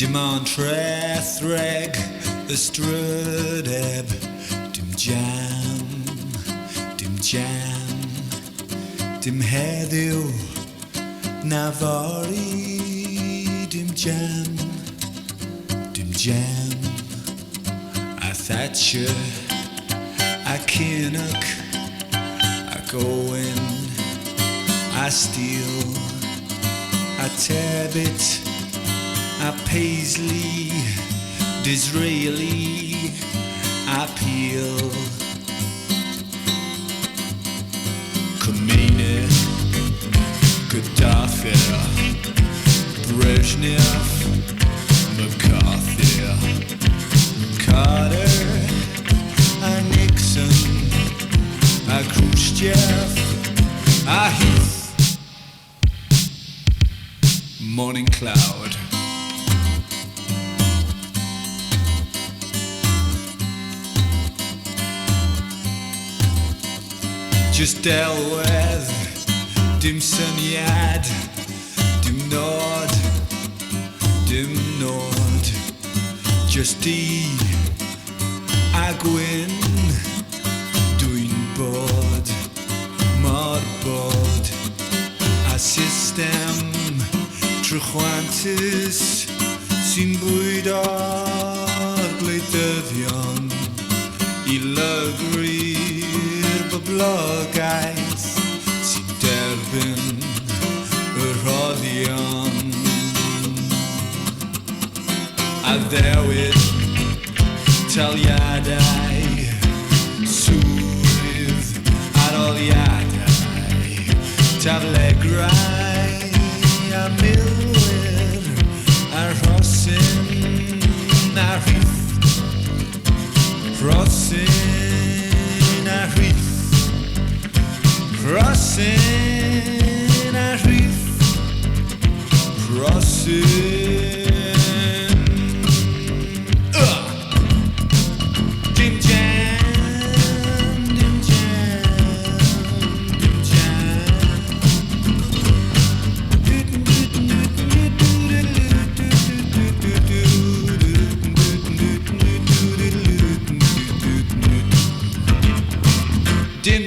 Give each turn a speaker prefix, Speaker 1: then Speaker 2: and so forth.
Speaker 1: Dim on threg the strudeb, dim jam, dim heddiw na fori, dim jam, a Thatcher, a Kinnock, a Gowen, a Steele, a Tebbit, a Paisley, Disraeli, a Peel, Khomeini, Gaddafi, Brezhnev, McCarthy, Carter, a Nixon, a Khrushchev, a Heath, Morning Cloud. Just delwedd, dim syniad, dim nod, just di a gwyn, dwi'n bod, mor bod, a system trychwantus sy'n bwydo'r gwleidyddion i lygru'r boblogaeth sy'n derbyn y rhoddion a ddewid taliadau swydd aroliadau taflegrau a milwyr a rhosyn a rhith rhosyn a rhith rhosyn a rhith rhosyn dim